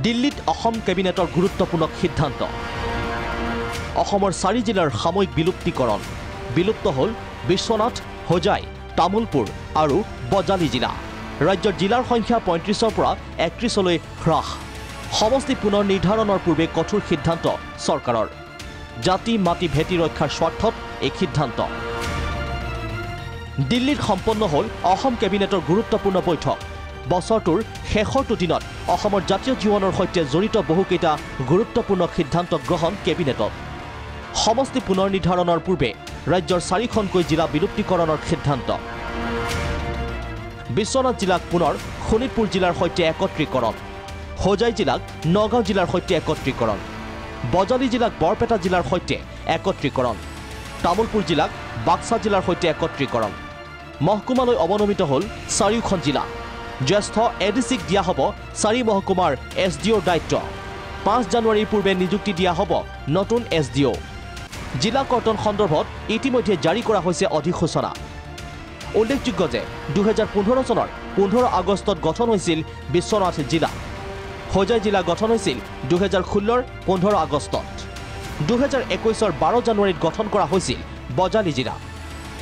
দিল্লীত অসম কেবিনেটৰ গুৰুত্বপূৰ্ণ সিদ্ধান্ত অসমৰ 4 জিলাৰ সাময়িক বিলুপ্তিকৰণ বিলুপ্ত হ'ল বিশ্বনাথ হোজাই তামুলপুৰ আৰু বজালি জিলা ৰাজ্যৰ জিলাৰ সংখ্যা 35ৰ পৰা 31লৈ হ্ৰাস সমষ্টি পুনৰ নিৰ্ধাৰণৰ পূৰ্বে কঠোৰ সিদ্ধান্ত চৰকাৰৰ জাতি মাটি ভেটি ৰক্ষাৰ স্বাৰ্থত এই সিদ্ধান্ত দিল্লীত সম্পন্ন হ'ল অসম কেবিনেটৰ গুৰুত্বপূৰ্ণ বৈঠক বছৰটোৰ শেষৰটো দিনত অসমৰ জাতীয় জীৱনৰ সৈতে জড়িত বহুকেইটা গুৰুত্বপূৰ্ণ সিদ্ধান্ত গ্ৰহণ কেবিনেটত সমষ্টি পুনৰ নিৰ্ধাৰণৰ পূৰ্বে ৰাজ্যৰ 4খনকৈ জিলা বিলুপ্তিকৰণৰ সিদ্ধান্ত বিশ্বনাথ জিলাক পুনৰ শোণিতপুৰ জিলাৰ সৈতে একত্ৰীকৰণ হোজাই জিলাক নগাঁও জিলাৰ সৈতে একত্ৰীকৰণ বজালি জিলাক বৰপেটা জিলাৰ সৈতে একত্ৰীকৰণ তামুলপুৰ জিলাক বাক্সা জিলাৰ সৈতে একত্ৰীকৰণ মহকুমালৈ অৱনমিত হ'ল 4খন জিলা জ্যেষ্ঠ এডিচিক দিয়া হ'ব 4 মহকুমাৰ এছডিঅ'ৰ দায়িত্ব 5 জানুৱাৰীৰ পূৰ্বে নিযুক্তি দিয়া হ'ব নতুন এছডিঅ' জিলা কৰ্তন সন্দৰ্ভত ইতিমধ্যে জাৰি কৰা হৈছে অধিসূচনা উল্লেখযোগ্য যে 2015 চনৰ 15 আগষ্টত গঠন হৈছিল বিশ্বনাথ জিলা হোজাই জিলা গঠন হৈছিল 2016ৰ 15 আগষ্টত 2021ৰ 12 জানুৱাৰীত গঠন কৰা হৈছিল বজালি জিলা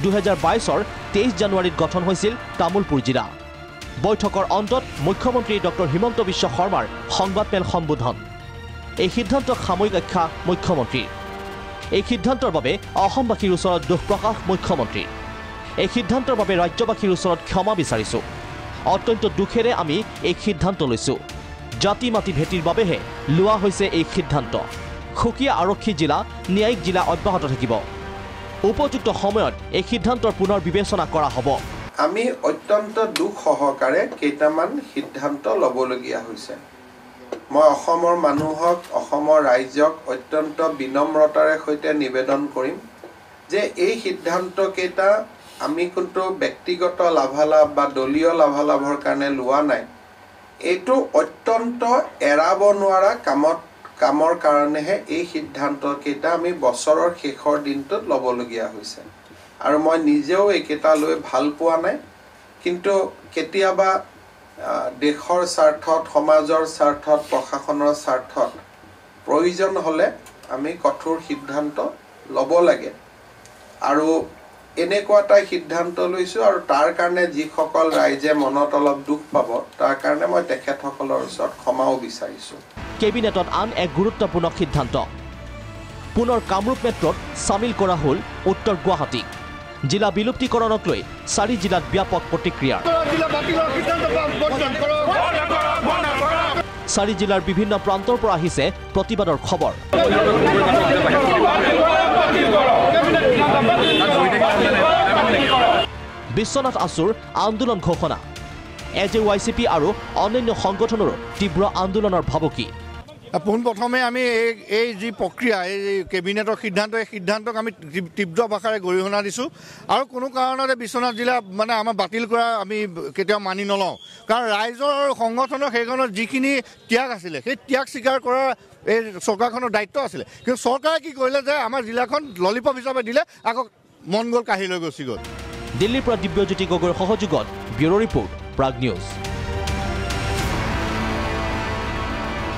2022ৰ 23 জানুৱাৰীত গঠন হৈছিল তামুলপুৰ জিলা বৈঠকৰ অন্তত মুখ্যমন্ত্ৰী ডক্টৰ হিমন্ত বিশ্ব শৰ্মাৰ সংবাদমেল সম্বোধন এই সিদ্ধান্তক সাময়িক আখ্যা মুখ্যমন্ত্ৰীৰ এই সিদ্ধান্তৰ বাবে অসমবাসীৰ ওচৰত দুখ প্ৰকাশ মুখ্যমন্ত্ৰীৰ এই সিদ্ধান্তৰ বাবে ৰাজ্যবাসীৰ ওচৰত ক্ষমা বিচাৰিছো অত্যন্ত দুখেৰে আমি এই সিদ্ধান্ত লৈছো জাতি মাটি ভেটিৰ বাবেহে লোৱা হৈছে এই সিদ্ধান্ত খুকিয়া আৰক্ষী জিলা ন্যায়িক জিলা অব্যাহত থাকিব উপযুক্ত সময়ত এই সিদ্ধান্তৰ পুনৰ বিবেচনা কৰা হ'ব আমি অত্যন্ত দুখ সহকাৰে কেইটামান সিদ্ধান্ত ল'বলগীয়া হৈছে মই অসমৰ মানুহক অসমৰ ৰাইজক অত্যন্ত বিনম্ৰতাৰে সৈতে নিবেদন কৰিম যে এই সিদ্ধান্ত কেইটা আমি কিন্তু ব্যক্তিগত লাভালাভ বা দলীয় লাভালাভৰ কাৰণে লোৱা নাই এইটো অত্যন্ত এৰাব নোৱাৰা কামৰ কাৰণেহে এই সিদ্ধান্ত কেইটা আমি বছৰৰ শেষৰ দিনটোত ল'বলগীয়া হৈছে আৰু মই নিজেও এইকেইটা লৈ ভাল পোৱা নাই কিন্তু কেতিয়াবা দেশৰ স্বাৰ্থত সমাজৰ স্বাৰ্থত প্ৰশাসনৰ স্বাৰ্থত প্ৰয়োজন হ'লে আমি কঠোৰ সিদ্ধান্ত ল'ব লাগে আৰু এনেকুৱা এটা সিদ্ধান্ত লৈছোঁ আৰু তাৰ কাৰণে যিসকল ৰাইজে মনত অলপ দুখ পাব তাৰ কাৰণে মই তেখেতসকলৰ ওচৰত ক্ষমাও বিচাৰিছোঁ কেবিনেটত আন এক গুৰুত্বপূৰ্ণ সিদ্ধান্ত পুনৰ কামৰূপ মেট্ৰত চামিল কৰা হ'ল উত্তৰ গুৱাহাটী জিলা বিলুপ্তিকৰণক লৈ 4 জিলাত ব্যাপক প্ৰতিক্ৰিয়া 4 জিলাৰ বিভিন্ন প্ৰান্তৰ পৰা আহিছে প্ৰতিবাদৰ খবৰ বিশ্বনাথ আছুৰ আন্দোলন ঘোষণা এজেৱাইচিপি আৰু অন্যান্য সংগঠনৰো তীব্ৰ আন্দোলনৰ ভাবুকি পোনপ্ৰথমে আমি এই যি প্ৰক্ৰিয়া এই কেবিনেটৰ সিদ্ধান্ত এই সিদ্ধান্তক আমি তীব্ৰ ভাষাৰে গৰিহণা দিছোঁ আৰু কোনো কাৰণতে বিশ্বনাথ জিলা মানে আমাৰ বাতিল কৰা আমি কেতিয়াও মানি নলওঁ কাৰণ ৰাইজৰ আৰু সংগঠনৰ সেইখনৰ যিখিনি ত্যাগ আছিলে সেই ত্যাগ স্বীকাৰ কৰাৰ এই চৰকাৰখনৰ দায়িত্ব আছিলে কিন্তু চৰকাৰে কি কৰিলে যে আমাৰ জিলাখন ললিপপ হিচাপে দিলে আকৌ মন গ'ল কাঢ়ি লৈ গুচি গ'ল দিল্লীৰ পৰা দিব্যজ্যোতি গগৈৰ সহযোগত ব্যুৰ' ৰিপৰ্ট প্ৰাগ নিউজ